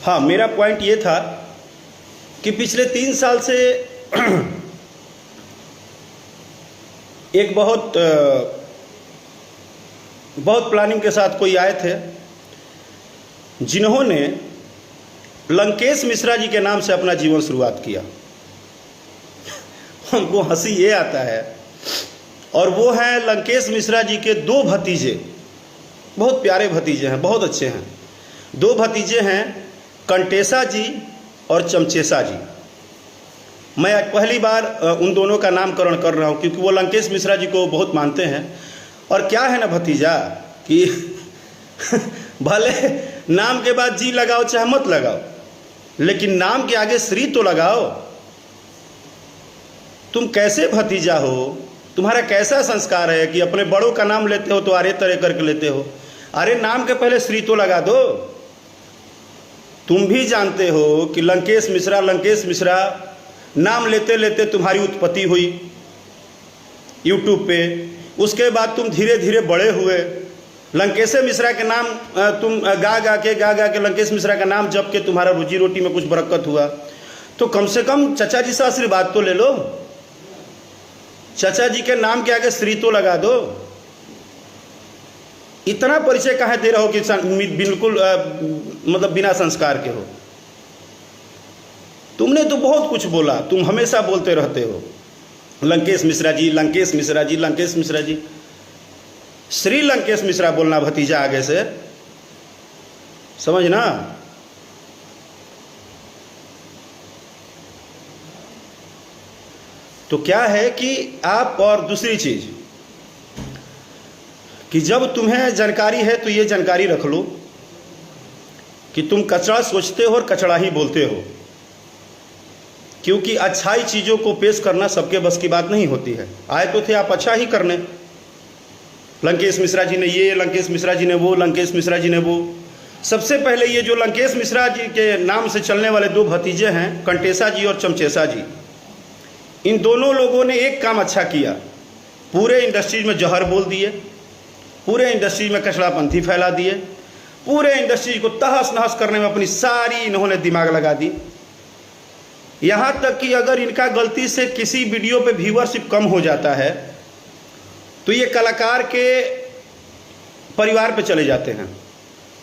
हाँ, मेरा पॉइंट ये था कि पिछले 3 साल से एक बहुत प्लानिंग के साथ कोई आए थे जिन्होंने लंकेश मिश्रा जी के नाम से अपना जीवन शुरुआत किया। हमको हंसी ये आता है, और वो हैं लंकेश मिश्रा जी के 2 भतीजे, बहुत प्यारे भतीजे हैं, बहुत अच्छे हैं। 2 भतीजे हैं, कंटेसा जी और चमचेसा जी। मैं आज पहली बार उन दोनों का नामकरण कर रहा हूँ क्योंकि वो लंकेश मिश्रा जी को बहुत मानते हैं। और क्या है ना भतीजा कि भले नाम के बाद जी लगाओ चाहे मत लगाओ, लेकिन नाम के आगे श्री तो लगाओ। तुम कैसे भतीजा हो? तुम्हारा कैसा संस्कार है कि अपने बड़ों का नाम लेते हो तो अरे तरह करके लेते हो? अरे नाम के पहले श्री तो लगा दो। तुम भी जानते हो कि लंकेश मिश्रा नाम लेते लेते तुम्हारी उत्पत्ति हुई यूट्यूब पे। उसके बाद तुम धीरे धीरे बड़े हुए, लंकेश मिश्रा के नाम तुम गा गा के लंकेश मिश्रा का नाम जप के तुम्हारा रोजी रोटी में कुछ बरकत हुआ। तो कम से कम चचा जी से आशीर्वाद तो ले लो। चचा जी के नाम के आगे श्री तो लगा दो। इतना परिचय काहे दे रहे हो कि बिल्कुल मतलब बिना संस्कार के हो? तुमने तो बहुत कुछ बोला, तुम हमेशा बोलते रहते हो लंकेश मिश्रा जी, लंकेश मिश्रा जी, लंकेश मिश्रा जी। श्री लंकेश मिश्रा बोलना भतीजा आगे से, समझना। तो क्या है कि आप, और दूसरी चीज कि जब तुम्हें जानकारी है तो ये जानकारी रख लो कि तुम कचरा सोचते हो और कचरा ही बोलते हो, क्योंकि अच्छाई चीज़ों को पेश करना सबके बस की बात नहीं होती है। आए तो थे आप अच्छा ही करने। लंकेश मिश्रा जी ने ये, लंकेश मिश्रा जी ने वो, लंकेश मिश्रा जी ने वो। सबसे पहले ये जो लंकेश मिश्रा जी के नाम से चलने वाले 2 भतीजे हैं, कंटेसा जी और चमचेसा जी, इन दोनों लोगों ने एक काम अच्छा किया, पूरे इंडस्ट्रीज में जहर बोल दिए, पूरे इंडस्ट्री में कचड़ापंथी फैला दिए, पूरे इंडस्ट्री को तहस नहस करने में अपनी सारी इन्होंने दिमाग लगा दी। यहाँ तक कि अगर इनका गलती से किसी वीडियो पे व्यूअरशिप कम हो जाता है तो ये कलाकार के परिवार पे चले जाते हैं।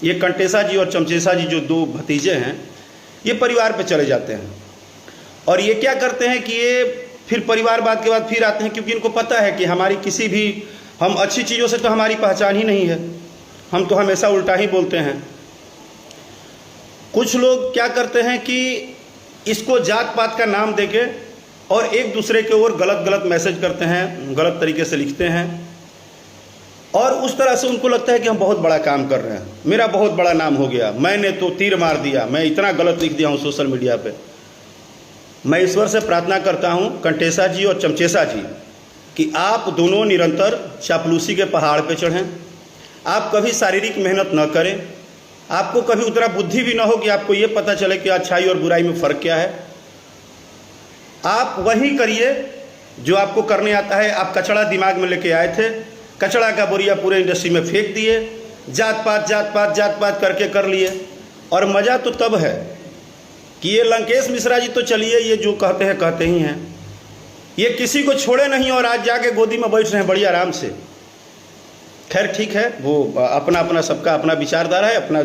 ये कंटेसा जी और चमचेसा जी जो 2 भतीजे हैं, ये परिवार पे चले जाते हैं। और ये क्या करते हैं कि ये फिर परिवारवाद के बाद फिर आते हैं, क्योंकि इनको पता है कि हमारी किसी भी, हम अच्छी चीज़ों से तो हमारी पहचान ही नहीं है, हम तो हमेशा उल्टा ही बोलते हैं। कुछ लोग क्या करते हैं कि इसको जात पात का नाम देके और एक दूसरे के ओर गलत मैसेज करते हैं, गलत तरीके से लिखते हैं, और उस तरह से उनको लगता है कि हम बहुत बड़ा काम कर रहे हैं, मेरा बहुत बड़ा नाम हो गया, मैंने तो तीर मार दिया, मैं इतना गलत लिख दिया हूँ सोशल मीडिया पे। मैं ईश्वर से प्रार्थना करता हूँ कंटेसा जी और चमचेसा जी कि आप दोनों निरंतर चापलूसी के पहाड़ पे चढ़ें। आप कभी शारीरिक मेहनत न करें, आपको कभी उतना बुद्धि भी ना हो कि आपको ये पता चले कि अच्छाई और बुराई में फ़र्क क्या है। आप वही करिए जो आपको करने आता है। आप कचड़ा दिमाग में लेके आए थे, कचड़ा का बोरिया पूरे इंडस्ट्री में फेंक दिए, जात पात करके कर लिए। और मज़ा तो तब है कि ये लंकेश मिश्रा जी तो चलिए, ये जो कहते हैं कहते ही हैं, ये किसी को छोड़े नहीं और आज जाके गोदी में बैठ रहे हैं बड़ी आराम से। खैर ठीक है, वो अपना सबका अपना विचारधारा है, अपना